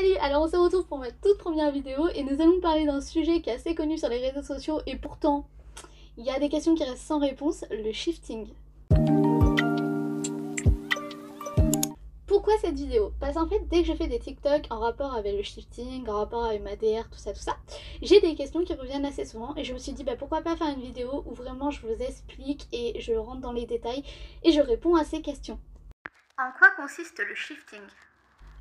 Salut! Alors on se retrouve pour ma toute première vidéo et nous allons parler d'un sujet qui est assez connu sur les réseaux sociaux et pourtant il y a des questions qui restent sans réponse, le shifting. Pourquoi cette vidéo? Parce qu'en fait dès que je fais des TikTok en rapport avec le shifting, en rapport avec ma DR, tout ça, j'ai des questions qui reviennent assez souvent et je me suis dit pourquoi pas faire une vidéo où vraiment je vous explique et je rentre dans les détails et je réponds à ces questions. En quoi consiste le shifting?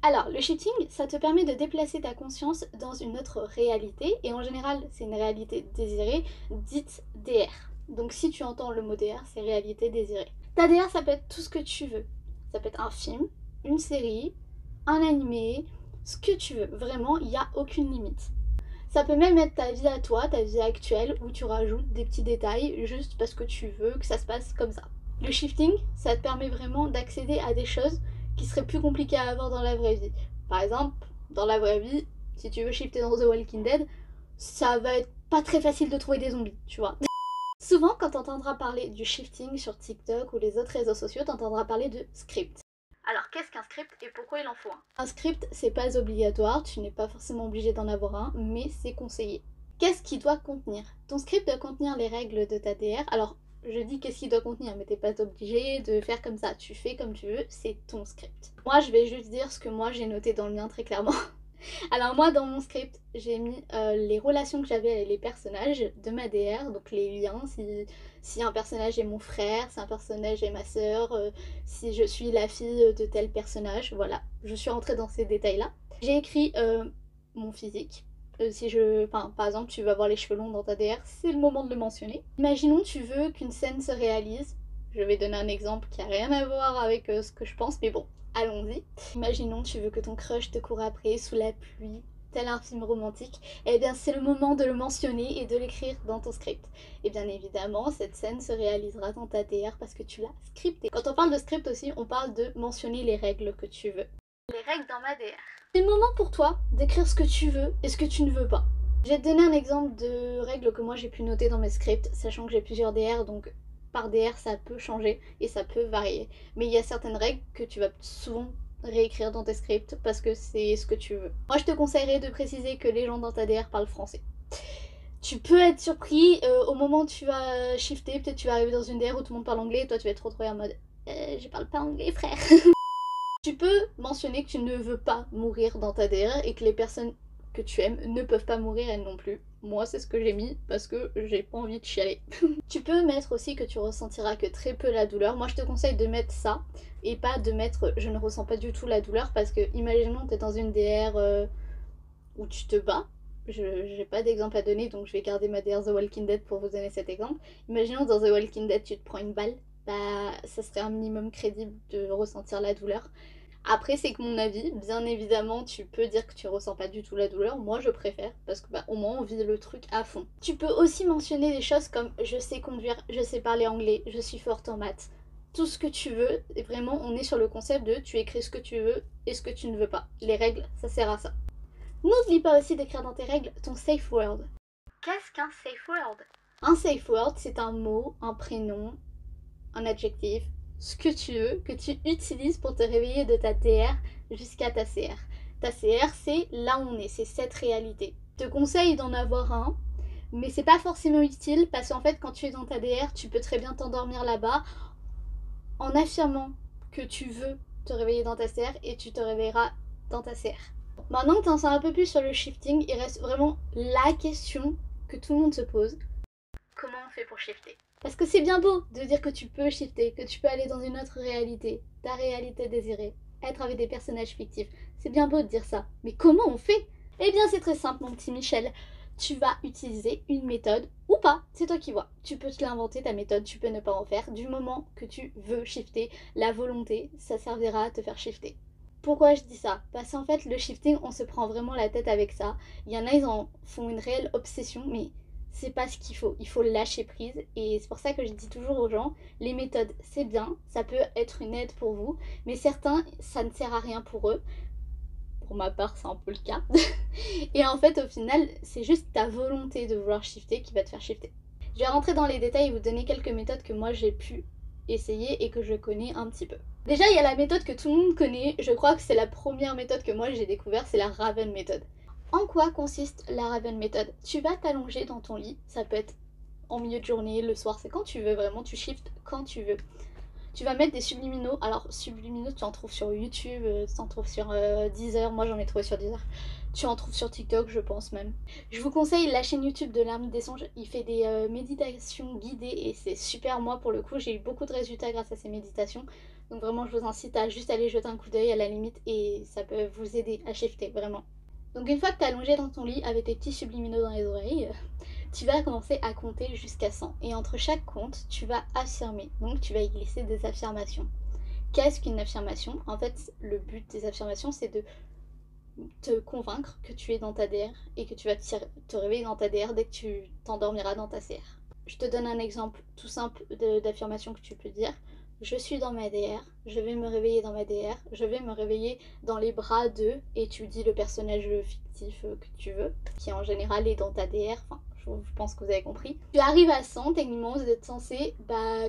Alors, le shifting, ça te permet de déplacer ta conscience dans une autre réalité, et en général, c'est une réalité désirée, dite DR. Donc si tu entends le mot DR, c'est réalité désirée. Ta DR, ça peut être tout ce que tu veux. Ça peut être un film, une série, un animé, ce que tu veux. Vraiment, il n'y a aucune limite. Ça peut même être ta vie à toi, ta vie actuelle, où tu rajoutes des petits détails juste parce que tu veux que ça se passe comme ça. Le shifting, ça te permet vraiment d'accéder à des choses qui seraient plus compliquées à avoir dans la vraie vie. Par exemple, dans la vraie vie, si tu veux shifter dans The Walking Dead, ça va être pas très facile de trouver des zombies, tu vois. Souvent, quand t'entendras parler du shifting sur TikTok ou les autres réseaux sociaux, t'entendras parler de script. Alors qu'est-ce qu'un script et pourquoi il en faut un? Un script, c'est pas obligatoire, tu n'es pas forcément obligé d'en avoir un, mais c'est conseillé. Qu'est-ce qu'il doit contenir? Ton script doit contenir les règles de ta DR. Alors, je dis qu'est-ce qu'il doit contenir, mais t'es pas obligé de faire comme ça. Tu fais comme tu veux, c'est ton script. Moi, je vais juste dire ce que moi j'ai noté dans le mien très clairement. Alors moi, dans mon script, j'ai mis les relations que j'avais avec les personnages de ma DR, donc les liens, si un personnage est mon frère, si un personnage est ma soeur, si je suis la fille de tel personnage, voilà. Je suis rentrée dans ces détails-là. J'ai écrit mon physique. Par exemple, tu vas avoir les cheveux longs dans ta DR, c'est le moment de le mentionner. Imaginons tu veux qu'une scène se réalise. Je vais donner un exemple qui a rien à voir avec ce que je pense, mais bon, allons-y. Imaginons tu veux que ton crush te court après sous la pluie, tel un film romantique. Eh bien, c'est le moment de le mentionner et de l'écrire dans ton script. Et bien évidemment, cette scène se réalisera dans ta DR parce que tu l'as scriptée. Quand on parle de script aussi, on parle de mentionner les règles que tu veux. Les règles dans ma DR. C'est le moment pour toi d'écrire ce que tu veux et ce que tu ne veux pas. Je vais te donner un exemple de règles que moi j'ai pu noter dans mes scripts, sachant que j'ai plusieurs DR, donc par DR ça peut changer et ça peut varier. Mais il y a certaines règles que tu vas souvent réécrire dans tes scripts parce que c'est ce que tu veux. Moi je te conseillerais de préciser que les gens dans ta DR parlent français. Tu peux être surpris au moment où tu vas shifter, peut-être tu vas arriver dans une DR où tout le monde parle anglais et toi tu vas être trop en mode je parle pas anglais frère. Tu peux mentionner que tu ne veux pas mourir dans ta DR et que les personnes que tu aimes ne peuvent pas mourir elles non plus. Moi c'est ce que j'ai mis parce que j'ai pas envie de chialer. Tu peux mettre aussi que tu ressentiras que très peu la douleur. Moi je te conseille de mettre ça et pas de mettre je ne ressens pas du tout la douleur parce que imaginons t'es dans une DR où tu te bats. J'ai pas d'exemple à donner donc je vais garder ma DR The Walking Dead pour vous donner cet exemple. Imaginons dans The Walking Dead tu te prends une balle, ça serait un minimum crédible de ressentir la douleur. Après c'est que mon avis, bien évidemment tu peux dire que tu ressens pas du tout la douleur, moi je préfère parce que au moins on vit le truc à fond. Tu peux aussi mentionner des choses comme je sais conduire, je sais parler anglais, je suis forte en maths, tout ce que tu veux, et vraiment on est sur le concept de tu écris ce que tu veux et ce que tu ne veux pas. Les règles, ça sert à ça. N'oublie pas aussi d'écrire dans tes règles ton safe word. Qu'est-ce qu'un safe word? Un safe word c'est un mot, un prénom, un adjectif, ce que tu veux, que tu utilises pour te réveiller de ta DR jusqu'à ta CR. Ta CR, c'est là où on est, c'est cette réalité. Je te conseille d'en avoir un, mais c'est pas forcément utile parce qu'en fait, quand tu es dans ta DR, tu peux très bien t'endormir là-bas en affirmant que tu veux te réveiller dans ta CR et tu te réveilleras dans ta CR. Maintenant que tu en sais un peu plus sur le shifting, il reste vraiment la question que tout le monde se pose. Comment on fait pour shifter? Parce que c'est bien beau de dire que tu peux shifter, que tu peux aller dans une autre réalité, ta réalité désirée, être avec des personnages fictifs. C'est bien beau de dire ça, mais comment on fait? Eh bien c'est très simple mon petit Michel. Tu vas utiliser une méthode ou pas, c'est toi qui vois. Tu peux te l'inventer ta méthode, tu peux ne pas en faire. Du moment que tu veux shifter, la volonté, ça servira à te faire shifter. Pourquoi je dis ça? Parce qu'en fait le shifting, on se prend vraiment la tête avec ça. Il y en a, ils en font une réelle obsession, mais c'est pas ce qu'il faut lâcher prise et c'est pour ça que je dis toujours aux gens, les méthodes c'est bien, ça peut être une aide pour vous, mais certains ça ne sert à rien pour eux, pour ma part c'est un peu le cas, et en fait au final c'est juste ta volonté de vouloir shifter qui va te faire shifter. Je vais rentrer dans les détails et vous donner quelques méthodes que moi j'ai pu essayer et que je connais un petit peu. Déjà, il y a la méthode que tout le monde connaît, je crois que c'est la première méthode que moi j'ai découvert, c'est la Raven méthode. En quoi consiste la Raven méthode? Tu vas t'allonger dans ton lit, ça peut être en milieu de journée, le soir, c'est quand tu veux, vraiment, tu shifts quand tu veux. Tu vas mettre des subliminaux, alors subliminaux tu en trouves sur YouTube, tu en trouves sur Deezer, moi j'en ai trouvé sur Deezer. Tu en trouves sur TikTok je pense même. Je vous conseille la chaîne YouTube de l'Ermite des Songes, il fait des méditations guidées et c'est super, moi pour le coup j'ai eu beaucoup de résultats grâce à ces méditations. Donc vraiment je vous incite à juste aller jeter un coup d'œil à la limite et ça peut vous aider à shifter vraiment. Donc une fois que tu es allongé dans ton lit avec tes petits subliminaux dans les oreilles, tu vas commencer à compter jusqu'à 100. Et entre chaque compte, tu vas affirmer. Donc tu vas y glisser des affirmations. Qu'est-ce qu'une affirmation? En fait, le but des affirmations, c'est de te convaincre que tu es dans ta DR et que tu vas te réveiller dans ta DR dès que tu t'endormiras dans ta CR. Je te donne un exemple tout simple d'affirmation que tu peux dire. Je suis dans ma DR, je vais me réveiller dans ma DR, je vais me réveiller dans les bras de, et tu dis le personnage fictif que tu veux, qui en général est dans ta DR, enfin je pense que vous avez compris. Tu arrives à 100, techniquement vous êtes censé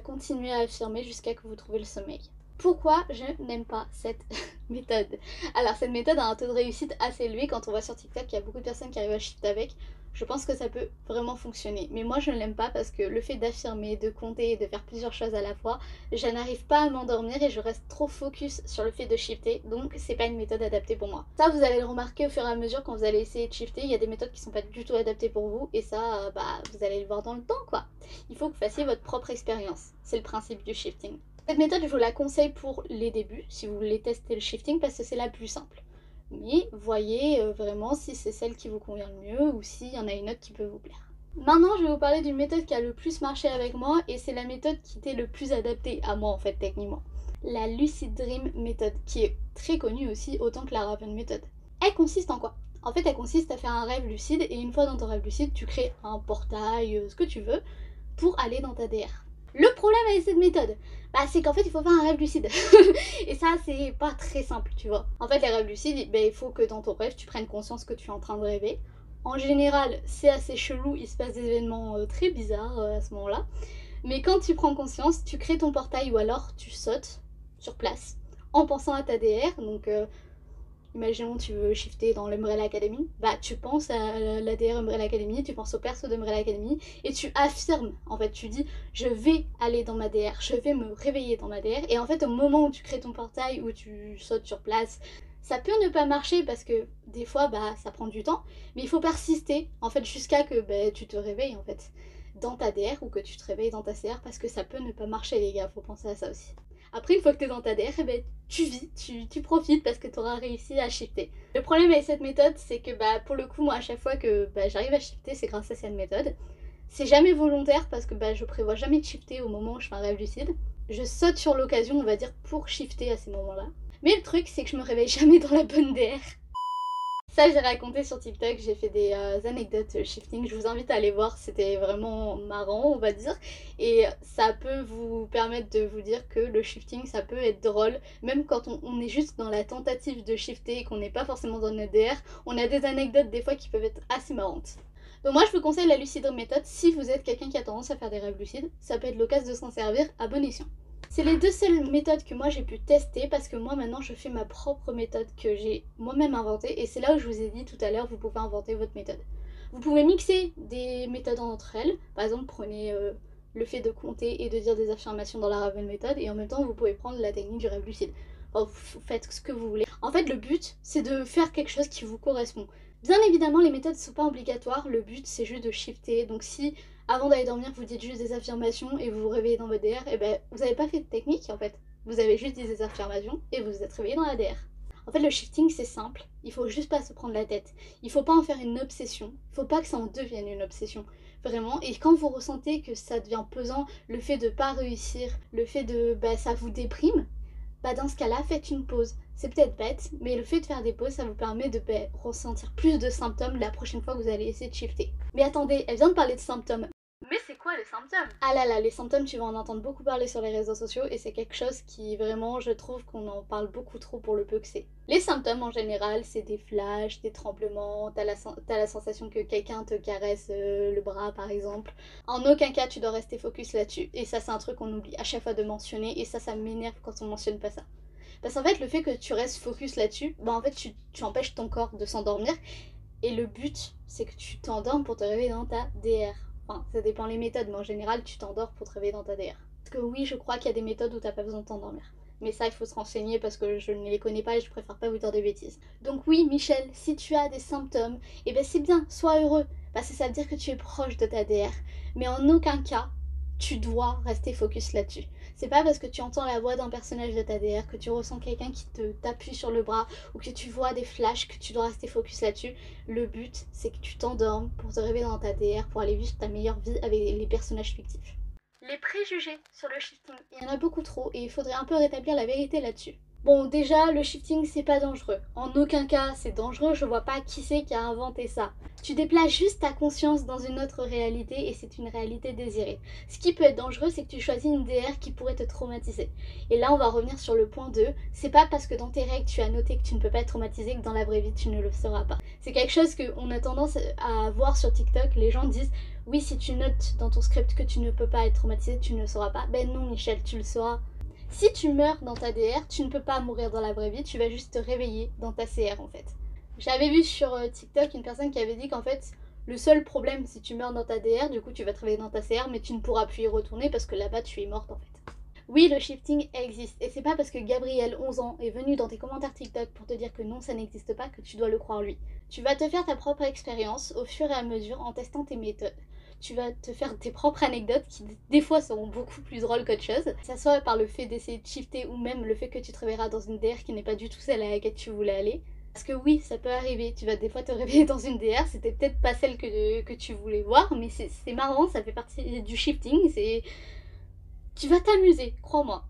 continuer à affirmer jusqu'à que vous trouviez le sommeil. Pourquoi je n'aime pas cette méthode? Alors cette méthode a un taux de réussite assez élevé. Quand on voit sur TikTok qu'il y a beaucoup de personnes qui arrivent à shift avec, je pense que ça peut vraiment fonctionner. Mais moi je ne l'aime pas parce que le fait d'affirmer, de compter et de faire plusieurs choses à la fois, je n'arrive pas à m'endormir et je reste trop focus sur le fait de shifter, donc c'est pas une méthode adaptée pour moi. Ça vous allez le remarquer au fur et à mesure quand vous allez essayer de shifter, il y a des méthodes qui sont pas du tout adaptées pour vous et ça vous allez le voir dans le temps quoi. Il faut que vous fassiez votre propre expérience, c'est le principe du shifting. Cette méthode, je vous la conseille pour les débuts, si vous voulez tester le shifting, parce que c'est la plus simple. Mais voyez vraiment si c'est celle qui vous convient le mieux ou s'il y en a une autre qui peut vous plaire. Maintenant, je vais vous parler d'une méthode qui a le plus marché avec moi et c'est la méthode qui était le plus adaptée à moi en fait techniquement. La Lucid Dream méthode, qui est très connue aussi autant que la Raven méthode. Elle consiste en quoi? En fait, elle consiste à faire un rêve lucide et une fois dans ton rêve lucide, tu crées un portail, ce que tu veux, pour aller dans ta DR. Le problème avec cette méthode, c'est qu'en fait il faut faire un rêve lucide. Et ça c'est pas très simple tu vois. En fait les rêves lucides, il faut que dans ton rêve tu prennes conscience que tu es en train de rêver. En général c'est assez chelou, il se passe des événements très bizarres à ce moment là. Mais quand tu prends conscience, tu crées ton portail ou alors tu sautes sur place en pensant à ta DR. Donc imaginons tu veux shifter dans l'Umbrella Academy, tu penses à l'ADR Umbrella Academy, tu penses au perso d'Umbrella Academy et tu affirmes, en fait tu dis je vais aller dans ma DR, je vais me réveiller dans ma DR et en fait au moment où tu crées ton portail, où tu sautes sur place, ça peut ne pas marcher parce que des fois ça prend du temps, mais il faut persister en fait jusqu'à que tu te réveilles en fait dans ta DR ou que tu te réveilles dans ta CR parce que ça peut ne pas marcher les gars, faut penser à ça aussi. Après, une fois que tu es dans ta DR, tu vis, tu profites parce que tu auras réussi à shifter. Le problème avec cette méthode, c'est que pour le coup, moi, à chaque fois que j'arrive à shifter, c'est grâce à cette méthode. C'est jamais volontaire parce que je prévois jamais de shifter au moment où je fais un rêve lucide. Je saute sur l'occasion, on va dire, pour shifter à ces moments-là. Mais le truc, c'est que je me réveille jamais dans la bonne DR. Ça, j'ai raconté sur TikTok, j'ai fait des anecdotes shifting, je vous invite à aller voir, c'était vraiment marrant, on va dire. Et ça peut vous permettre de vous dire que le shifting, ça peut être drôle, même quand on est juste dans la tentative de shifter et qu'on n'est pas forcément dans notre DR, on a des anecdotes des fois qui peuvent être assez marrantes. Donc moi, je vous conseille la Lucid Dream méthode si vous êtes quelqu'un qui a tendance à faire des rêves lucides, ça peut être l'occasion de s'en servir à bon escient. C'est les deux seules méthodes que moi j'ai pu tester parce que moi maintenant je fais ma propre méthode que j'ai moi-même inventée et c'est là où je vous ai dit tout à l'heure, vous pouvez inventer votre méthode. Vous pouvez mixer des méthodes entre elles, par exemple prenez le fait de compter et de dire des affirmations dans la Raven méthode et en même temps vous pouvez prendre la technique du rêve lucide. Enfin, vous faites ce que vous voulez. En fait le but c'est de faire quelque chose qui vous correspond. Bien évidemment les méthodes ne sont pas obligatoires, le but c'est juste de shifter, donc si avant d'aller dormir, vous dites juste des affirmations et vous vous réveillez dans votre DR, vous n'avez pas fait de technique en fait. Vous avez juste dit des affirmations et vous vous êtes réveillé dans la DR. En fait, le shifting c'est simple, il faut juste pas se prendre la tête. Il faut pas en faire une obsession, il faut pas que ça en devienne une obsession. Vraiment, et quand vous ressentez que ça devient pesant, le fait de pas réussir, le fait de ça vous déprime, dans ce cas-là, faites une pause. C'est peut-être bête, mais le fait de faire des pauses, ça vous permet de ressentir plus de symptômes la prochaine fois que vous allez essayer de shifter. Mais attendez, elle vient de parler de symptômes. Mais c'est quoi les symptômes? Ah là là, les symptômes, tu vas en entendre beaucoup parler sur les réseaux sociaux et c'est quelque chose qui vraiment, je trouve qu'on en parle beaucoup trop pour le peu que c'est. Les symptômes en général, c'est des flashs, des tremblements, t'as la sensation que quelqu'un te caresse le bras par exemple. En aucun cas tu dois rester focus là-dessus. Et ça c'est un truc qu'on oublie à chaque fois de mentionner et ça m'énerve quand on mentionne pas ça. Parce qu'en fait le fait que tu restes focus là-dessus, bah en fait tu empêches ton corps de s'endormir. Et le but c'est que tu t'endormes pour te réveiller dans ta DR. Enfin, ça dépend les méthodes, mais en général, tu t'endors pour te réveiller dans ta DR. Parce que oui, je crois qu'il y a des méthodes où t'as pas besoin de t'endormir. Mais ça, il faut se renseigner parce que je ne les connais pas et je préfère pas vous dire des bêtises. Donc oui, Michel, si tu as des symptômes, eh ben c'est bien, sois heureux. Parce que ça veut dire que tu es proche de ta DR. Mais en aucun cas, tu dois rester focus là-dessus. C'est pas parce que tu entends la voix d'un personnage de ta DR, que tu ressens quelqu'un qui t'appuie sur le bras ou que tu vois des flashs que tu dois rester focus là-dessus. Le but, c'est que tu t'endormes pour te réveiller dans ta DR, pour aller vivre ta meilleure vie avec les personnages fictifs. Les préjugés sur le shifting. Il y en a beaucoup trop et il faudrait un peu rétablir la vérité là-dessus. Bon, déjà, le shifting, c'est pas dangereux. En aucun cas, c'est dangereux, je vois pas qui c'est qui a inventé ça. Tu déplaces juste ta conscience dans une autre réalité et c'est une réalité désirée. Ce qui peut être dangereux, c'est que tu choisis une DR qui pourrait te traumatiser. Et là, on va revenir sur le point 2. C'est pas parce que dans tes règles, tu as noté que tu ne peux pas être traumatisé que dans la vraie vie, tu ne le seras pas. C'est quelque chose qu'on a tendance à voir sur TikTok. Les gens disent, oui, si tu notes dans ton script que tu ne peux pas être traumatisé, tu ne le sauras pas. Ben non, Michel, tu le sauras. Si tu meurs dans ta DR, tu ne peux pas mourir dans la vraie vie, tu vas juste te réveiller dans ta CR en fait. J'avais vu sur TikTok une personne qui avait dit qu'en fait, le seul problème si tu meurs dans ta DR, du coup tu vas te réveiller dans ta CR, mais tu ne pourras plus y retourner parce que là-bas tu es morte en fait. Oui, le shifting existe, et c'est pas parce que Gabriel, 11 ans, est venu dans tes commentaires TikTok pour te dire que non, ça n'existe pas que tu dois le croire lui. Tu vas te faire ta propre expérience au fur et à mesure en testant tes méthodes. Tu vas te faire tes propres anecdotes qui des fois seront beaucoup plus drôles qu'autre chose. Que ça soit par le fait d'essayer de shifter ou même le fait que tu te réveilleras dans une DR qui n'est pas du tout celle à laquelle tu voulais aller. Parce que oui, ça peut arriver, tu vas des fois te réveiller dans une DR, c'était peut-être pas celle que tu voulais voir, mais c'est marrant, ça fait partie du shifting, tu vas t'amuser, crois-moi.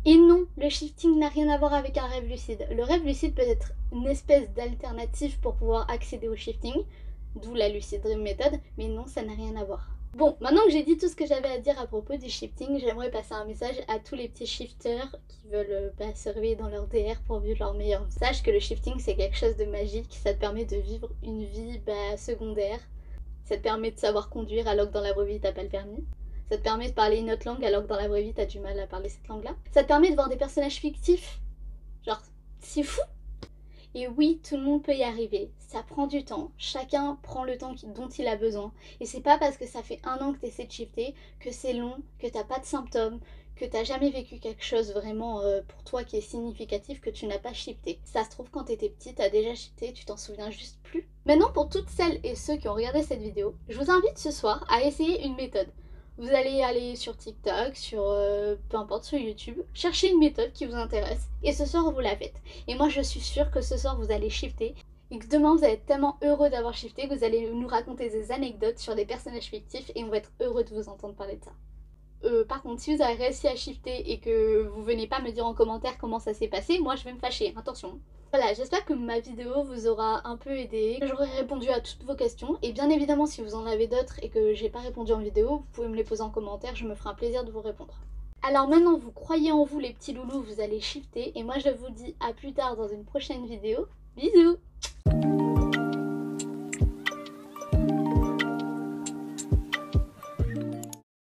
Et non, le shifting n'a rien à voir avec un rêve lucide. Le rêve lucide peut être une espèce d'alternative pour pouvoir accéder au shifting, d'où la lucid dream méthode, mais non, ça n'a rien à voir. Bon, maintenant que j'ai dit tout ce que j'avais à dire à propos du shifting, j'aimerais passer un message à tous les petits shifters qui veulent se réveiller dans leur DR pour vivre leur meilleure vie. Sache que le shifting c'est quelque chose de magique, ça te permet de vivre une vie secondaire, ça te permet de savoir conduire alors que dans la vraie vie t'as pas le permis. Ça te permet de parler une autre langue alors que dans la vraie vie t'as du mal à parler cette langue-là. Ça te permet de voir des personnages fictifs. Genre, c'est fou! Et oui, tout le monde peut y arriver. Ça prend du temps. Chacun prend le temps dont il a besoin. Et c'est pas parce que ça fait 1 an que t'essaies de shifter que c'est long, que t'as pas de symptômes, que t'as jamais vécu quelque chose vraiment pour toi qui est significatif que tu n'as pas shifté. Ça se trouve quand t'étais petit, t'as déjà shifté, tu t'en souviens juste plus. Maintenant, pour toutes celles et ceux qui ont regardé cette vidéo, je vous invite ce soir à essayer une méthode. Vous allez aller sur TikTok, sur peu importe, sur YouTube, chercher une méthode qui vous intéresse et ce soir vous la faites. Et moi je suis sûre que ce soir vous allez shifter et que demain vous allez être tellement heureux d'avoir shifté que vous allez nous raconter des anecdotes sur des personnages fictifs et on va être heureux de vous entendre parler de ça. Par contre, si vous avez réussi à shifter et que vous venez pas me dire en commentaire comment ça s'est passé, moi je vais me fâcher, attention. Voilà, j'espère que ma vidéo vous aura un peu aidé, que j'aurai répondu à toutes vos questions. Et bien évidemment, si vous en avez d'autres et que j'ai pas répondu en vidéo, vous pouvez me les poser en commentaire, je me ferai un plaisir de vous répondre. Alors maintenant, vous croyez en vous les petits loulous, vous allez shifter. Et moi je vous dis à plus tard dans une prochaine vidéo. Bisous!